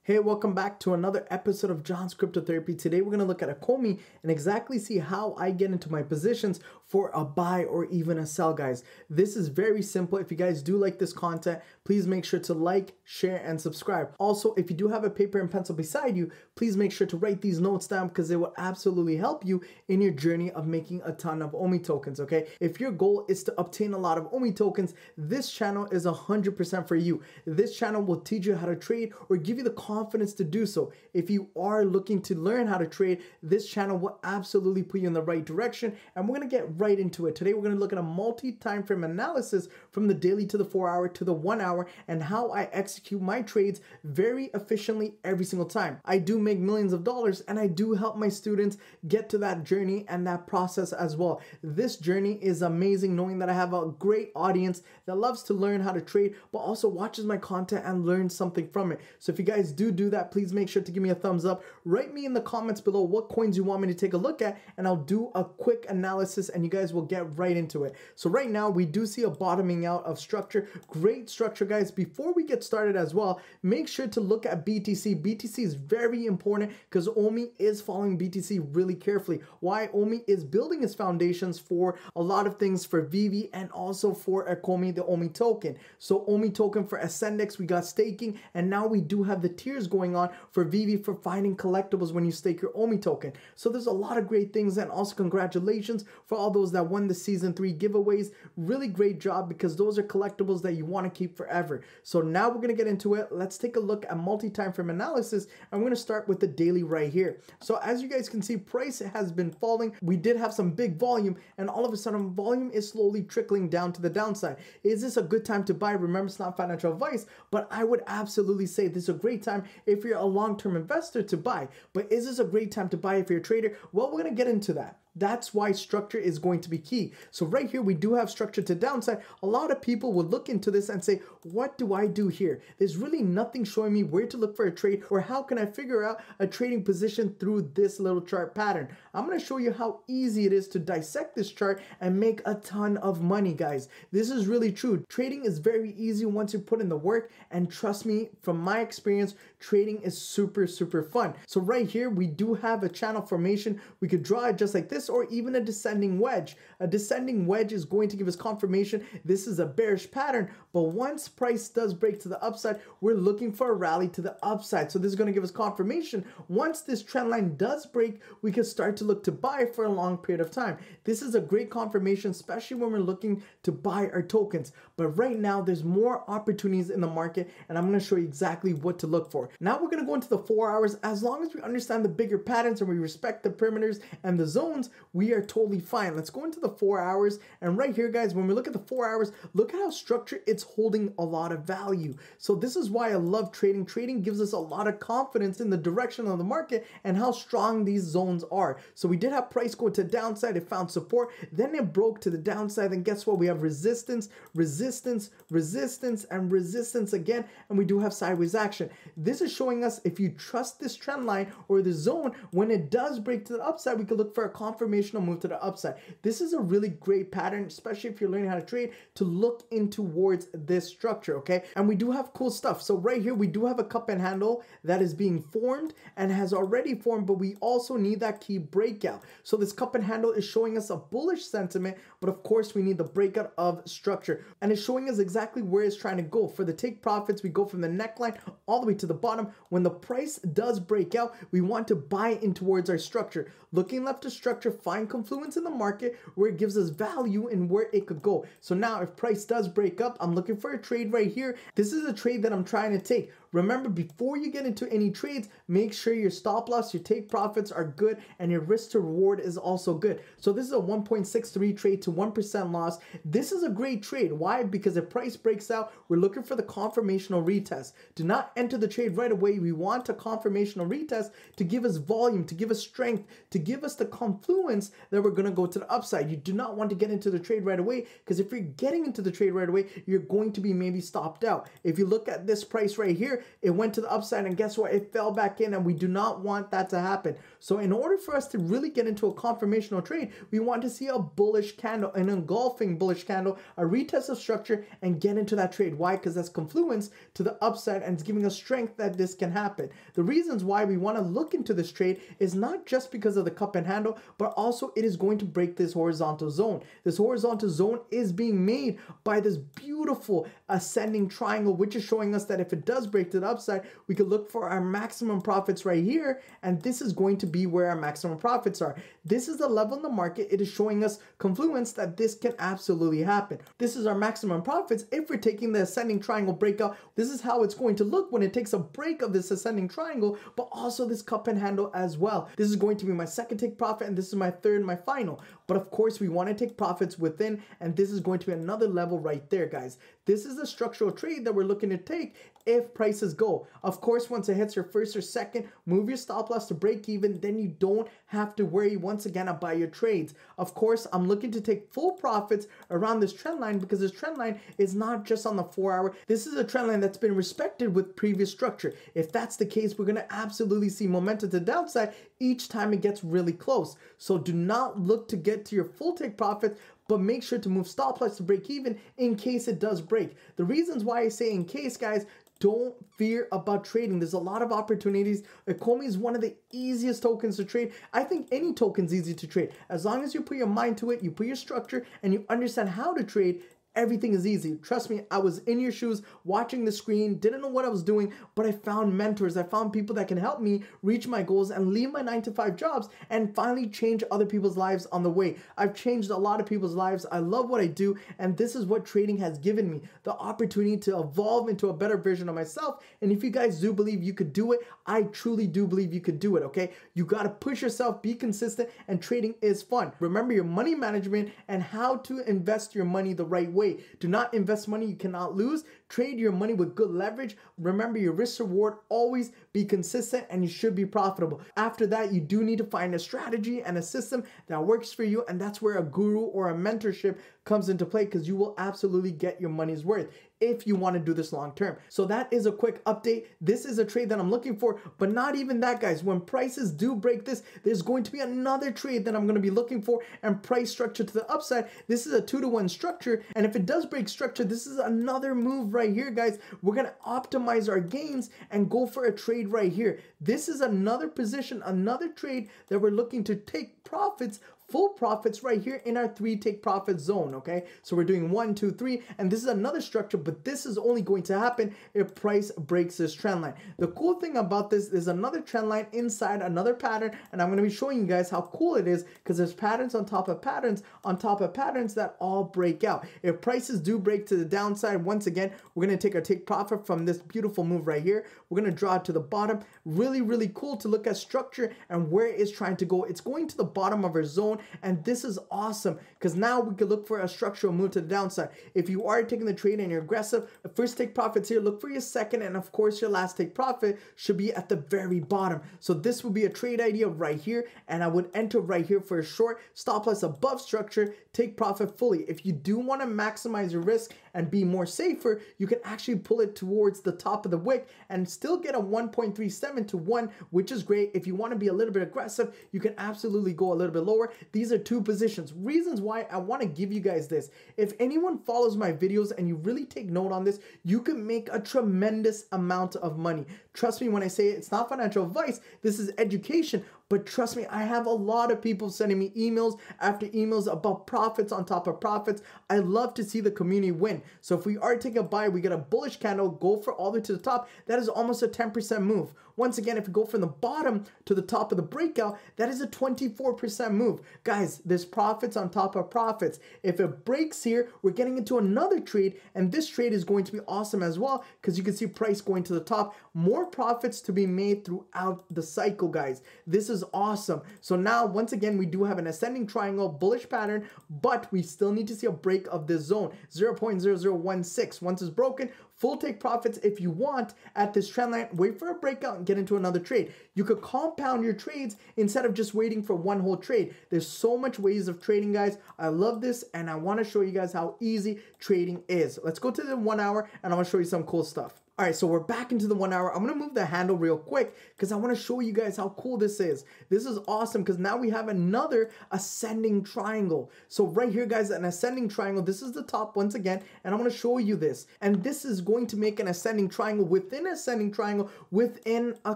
Hey, welcome back to another episode of Johnscryptotherapy. Today we're going to look at Ecomi and exactly see how I get into my positions for a buy or even a sell, guys. This is very simple. If you guys do like this content, please make sure to like, share, and subscribe. Also, if you do have a paper and pencil beside you, please make sure to write these notes down because they will absolutely help you in your journey of making a ton of Omi tokens, okay? If your goal is to obtain a lot of Omi tokens, this channel is 100% for you. This channel will teach you how to trade or give you the confidence to do so. If you are looking to learn how to trade, this channel will absolutely put you in the right direction, and we're going to get right into it. Today we're going to look at a multi-time frame analysis from the daily to the 4-hour to the 1-hour and how I execute my trades very efficiently every single time. I do make millions of dollars and I do help my students get to that journey and that process as well. This journey is amazing, knowing that I have a great audience that loves to learn how to trade but also watches my content and learns something from it. So if you guys do that, please make sure to give me a thumbs up. Write me in the comments below what coins you want me to take a look at, and I'll do a quick analysis and you guys will get right into it. So right now we do see a bottoming out of structure. Great structure, guys. Before we get started as well, make sure to look at BTC. BTC is very important because Omi is following BTC really carefully. Why? Omi is building its foundations for a lot of things for Vivi and also for Ecomi, the Omi token. So Omi token for Ascendex, we got staking, and now we do have the tiers going on for Vivi for finding collectibles when you stake your Omi token. So there's a lot of great things, and also congratulations for all those that won the season 3 giveaways. Really great job, because those are collectibles that you want to keep forever. So now we're going to get into it. Let's take a look at multi-time frame analysis. I'm going to start with the daily right here. So as you guys can see, price has been falling. We did have some big volume, and all of a sudden volume is slowly trickling down to the downside. Is this a good time to buy? Remember, it's not financial advice, but I would absolutely say this is a great time if you're a long-term investor to buy. But is this a great time to buy if you're a trader? Well, we're going to get into that. That's why structure is going to be key. So right here, we do have structure to downside. A lot of people will look into this and say, what do I do here? There's really nothing showing me where to look for a trade, or how can I figure out a trading position through this little chart pattern. I'm going to show you how easy it is to dissect this chart and make a ton of money, guys. This is really true. Trading is very easy once you put in the work, and trust me, from my experience, trading is super fun. So right here, we do have a channel formation. We could draw it just like this, or even a descending wedge. A descending wedge is going to give us confirmation this is a bearish pattern, but once price does break to the upside, we're looking for a rally to the upside. So this is going to give us confirmation. Once this trend line does break, we can start to look to buy for a long period of time. This is a great confirmation, especially when we're looking to buy our tokens. But right now, there's more opportunities in the market, and I'm going to show you exactly what to look for. Now we're going to go into the 4 hours. As long as we understand the bigger patterns and we respect the perimeters and the zones, we are totally fine. Let's go into the 4 hours. And right here, guys, when we look at the 4 hours, look at how structured it's holding a lot of value. So this is why I love trading. Trading gives us a lot of confidence in the direction of the market and how strong these zones are. So we did have price go to the downside. It found support. Then it broke to the downside. And guess what? We have resistance, resistance, resistance, and resistance again. And we do have sideways action. This is showing us if you trust this trend line or the zone, when it does break to the upside, we could look for a confirmational move to the upside. This is a really great pattern, especially if you're learning how to trade, to look in towards this structure, okay? And we do have cool stuff. So right here, we do have a cup and handle that is being formed and has already formed, but we also need that key breakout. So this cup and handle is showing us a bullish sentiment, but of course we need the breakout of structure. And it's showing us exactly where it's trying to go. For the take profits, we go from the neckline all the way to the bottom. When the price does break out, we want to buy in towards our structure. Looking left to structure, find confluence in the market where it gives us value and where it could go. So now if price does break up, I'm looking for a trade right here. This is a trade that I'm trying to take. Remember, before you get into any trades, make sure your stop loss, your take profits are good, and your risk to reward is also good. So this is a 1.63 trade to 1% loss. This is a great trade. Why? Because if price breaks out, we're looking for the confirmational retest. Do not enter the trade right away. We want a confirmational retest to give us volume, to give us strength, to give us the confluence that we're going to go to the upside. You do not want to get into the trade right away, because if you're getting into the trade right away, you're going to be maybe stopped out. If you look at this price right here, here, it went to the upside, and guess what? It fell back in, and we do not want that to happen. So in order for us to really get into a confirmational trade, we want to see a bullish candle, an engulfing bullish candle, a retest of structure, and get into that trade. Why? Because that's confluence to the upside, and it's giving us strength that this can happen. The reasons why we want to look into this trade is not just because of the cup and handle, but also it is going to break this horizontal zone. This horizontal zone is being made by this beautiful ascending triangle, which is showing us that if it does break to the upside, we could look for our maximum profits right here, and this is going to be where our maximum profits are. This is the level in the market. It is showing us confluence that this can absolutely happen. This is our maximum profits if we're taking the ascending triangle breakout. This is how it's going to look when it takes a break of this ascending triangle, but also this cup and handle as well. This is going to be my second take profit, and this is my third and my final. But of course, we want to take profits within, and this is going to be another level right there, guys. This is a structural trade that we're looking to take if prices go. Of course, once it hits your first or second, move your stop loss to break even, then you don't have to worry once again about your trades. Of course, I'm looking to take full profits around this trend line because this trend line is not just on the 4 hour. This is a trend line that's been respected with previous structure. If that's the case, we're going to absolutely see momentum to the downside each time it gets really close. So do not look to get to your full take profits, but make sure to move stop loss to break even in case it does break. The reasons why I say in case, guys, don't fear about trading. There's a lot of opportunities. Ecomi is one of the easiest tokens to trade. I think any token's easy to trade. As long as you put your mind to it, you put your structure, and you understand how to trade, everything is easy. Trust me, I was in your shoes watching the screen, didn't know what I was doing, but I found mentors. I found people that can help me reach my goals and leave my 9-to-5 jobs and finally change other people's lives on the way. I've changed a lot of people's lives. I love what I do, and this is what trading has given me, the opportunity to evolve into a better version of myself. And if you guys do believe you could do it, I truly do believe you could do it, okay? You got to push yourself, be consistent, and trading is fun. Remember your money management and how to invest your money the right way. Do not invest money you cannot lose. Trade your money with good leverage. Remember your risk reward, always be consistent, and you should be profitable. After that, you do need to find a strategy and a system that works for you, and that's where a guru or a mentorship comes into play, because you will absolutely get your money's worth if you want to do this long term. So that is a quick update. This is a trade that I'm looking for, but not even that, guys. When prices do break this, there's going to be another trade that I'm going to be looking for, and price structure to the upside. This is a 2-to-1 structure, and if it does break structure, this is another move right here, guys. We're going to optimize our gains and go for a trade right here. This is another position, another trade that we're looking to take profits, full profits right here in our 3 take profit zone, okay? So we're doing 1, 2, 3, and this is another structure, but this is only going to happen if price breaks this trend line. The cool thing about this is another trend line inside another pattern, and I'm going to be showing you guys how cool it is, because there's patterns on top of patterns on top of patterns that all break out. If prices do break to the downside, once again, we're going to take our take profit from this beautiful move right here. We're going to draw it to the bottom. Really, really cool to look at structure and where it's trying to go. It's going to the bottom of our zone, and this is awesome because now we can look for a structural move to the downside. If you are taking the trade and you're aggressive, the first take profits here, look for your second, and of course your last take profit should be at the very bottom. So this would be a trade idea right here, and I would enter right here for a short, stop loss above structure, take profit fully. If you do want to maximize your risk and be more safer, you can actually pull it towards the top of the wick and still get a 1.37 to 1, which is great. If you want to be a little bit aggressive, you can absolutely go a little bit lower. These are 2 positions. Reasons why I want to give you guys this. If anyone follows my videos and you really take note on this, you can make a tremendous amount of money. Trust me when I say it's not financial advice, this is education. But trust me, I have a lot of people sending me emails after emails about profits on top of profits. I love to see the community win. So if we are taking a buy, we get a bullish candle, go for all the way to the top. That is almost a 10% move. Once again, if we go from the bottom to the top of the breakout, that is a 24% move. Guys, there's profits on top of profits. If it breaks here, we're getting into another trade, and this trade is going to be awesome as well because you can see price going to the top. More profits to be made throughout the cycle, guys. This is awesome. So now, once again, we do have an ascending triangle, bullish pattern, but we still need to see a break of this zone, 0.0016. Once it's broken, full take profits if you want at this trend line. Wait for a breakout and get into another trade. You could compound your trades instead of just waiting for one whole trade. There's so much ways of trading, guys. I love this, and I want to show you guys how easy trading is. Let's go to the 1 hour, and I want to show you some cool stuff. All right, so we're back into the 1 hour. I'm gonna move the handle real quick because I wanna show you guys how cool this is. This is awesome because now we have another ascending triangle. So right here, guys, an ascending triangle. This is the top once again, and I'm gonna show you this. And this is going to make an ascending triangle within ascending triangle within a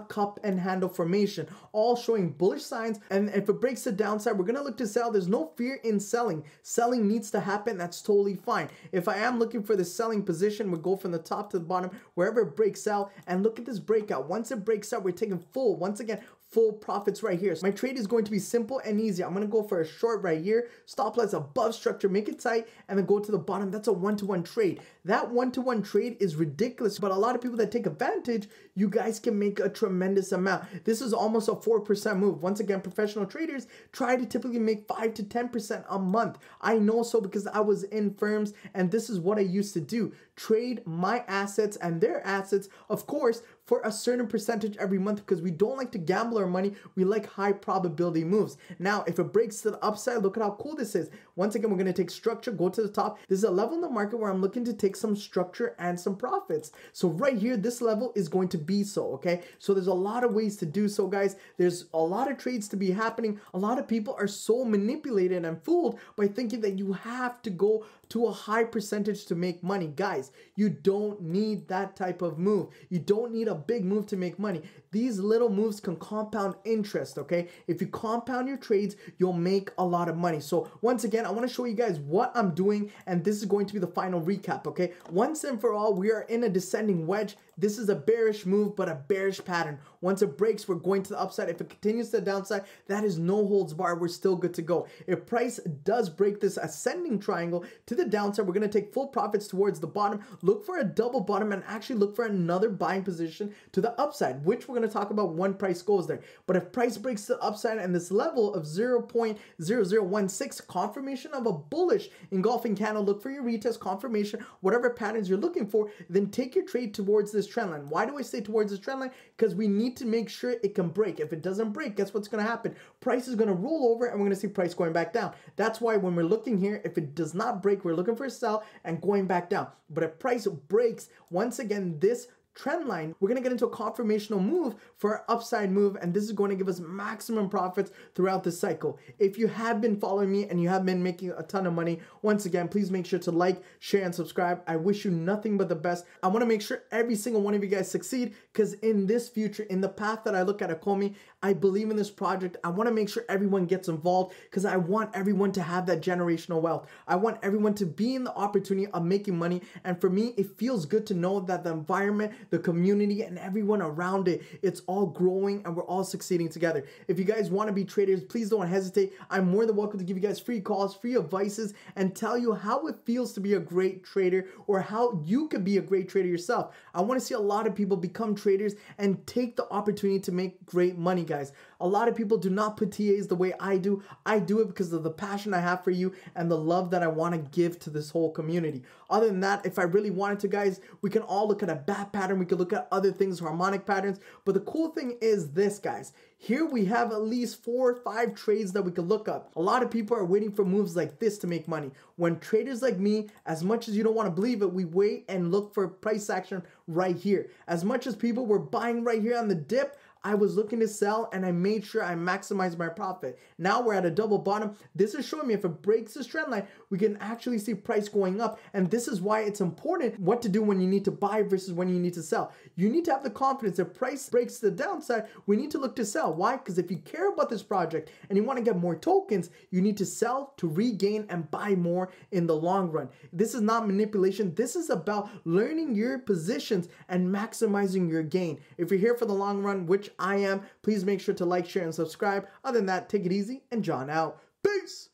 cup and handle formation, all showing bullish signs. And if it breaks the downside, we're gonna look to sell. There's no fear in selling. Selling needs to happen. That's totally fine. If I am looking for the selling position, we'll go from the top to the bottom, wherever it breaks out, and look at this breakout. Once it breaks out, we're taking full, once again, full profits right here. So my trade is going to be simple and easy. I'm going to go for a short right here, stop loss above structure, make it tight, and then go to the bottom. That's a one-to-one trade. That one-to-one trade is ridiculous, but a lot of people that take advantage, you guys can make a tremendous amount. This is almost a 4% move. Once again, professional traders try to typically make 5 to 10% a month. I know so because I was in firms, and this is what I used to do. Trade my assets and their assets, of course, for a certain percentage every month because we don't like to gamble our money. We like high probability moves. Now, if it breaks to the upside, look at how cool this is. Once again, we're going to take structure, go to the top. This is a level in the market where I'm looking to take some structure and some profits. So right here, this level is going to be so, okay? So there's a lot of ways to do so, guys. There's a lot of trades to be happening. A lot of people are so manipulated and fooled by thinking that you have to go to a high percentage to make money. Guys, you don't need that type of move. You don't need a big move to make money. These little moves can compound interest, okay? If you compound your trades, you'll make a lot of money. So once again, I want to show you guys what I'm doing, and this is going to be the final recap, okay? Once and for all, we are in a descending wedge. This is a bearish move, but a bearish pattern. Once it breaks, we're going to the upside. If it continues to the downside, that is no holds bar. We're still good to go. If price does break this ascending triangle to the downside, we're going to take full profits towards the bottom, look for a double bottom, and actually look for another buying position to the upside, which we're going to talk about when price goes there. But if price breaks to the upside and this level of 0.0016, confirmation of a bullish engulfing candle, look for your retest confirmation, whatever patterns you're looking for, then take your trade towards this trend line. Why do I say towards this trend line? Because we need to make sure it can break. If it doesn't break, guess what's going to happen? Price is going to roll over and we're going to see price going back down. That's why when we're looking here, if it does not break, we're looking for a sell and going back down. But if price breaks, once again, this trend line, we're going to get into a confirmational move for an upside move, and this is going to give us maximum profits throughout the cycle. If you have been following me and you have been making a ton of money, once again, please make sure to like, share, and subscribe. I wish you nothing but the best. I want to make sure every single one of you guys succeed because in this future, in the path that I look at Ecomi, I believe in this project. I want to make sure everyone gets involved because I want everyone to have that generational wealth. I want everyone to be in the opportunity of making money, and for me, it feels good to know that the environment, the community, and everyone around it, it's all growing and we're all succeeding together. If you guys want to be traders, please don't hesitate. I'm more than welcome to give you guys free calls, free advices, and tell you how it feels to be a great trader or how you could be a great trader yourself. I want to see a lot of people become traders and take the opportunity to make great money, guys. A lot of people do not put TAs the way I do. I do it because of the passion I have for you and the love that I want to give to this whole community. Other than that, if I really wanted to, guys, we can all look at a bat pattern. We could look at other things, harmonic patterns. But the cool thing is this, guys. Here we have at least 4 or 5 trades that we could look up. A lot of people are waiting for moves like this to make money. When traders like me, as much as you don't want to believe it, we wait and look for price action right here. As much as people were buying right here on the dip, I was looking to sell and I made sure I maximized my profit. Now we're at a double bottom. This is showing me if it breaks this trend line, we can actually see price going up. And this is why it's important what to do when you need to buy versus when you need to sell. You need to have the confidence if price breaks to the downside, we need to look to sell. Why? Because if you care about this project and you want to get more tokens, you need to sell to regain and buy more in the long run. This is not manipulation. This is about learning your positions and maximizing your gain. If you're here for the long run, which I am, please make sure to like, share, and subscribe. Other than that, take it easy and John out. Peace.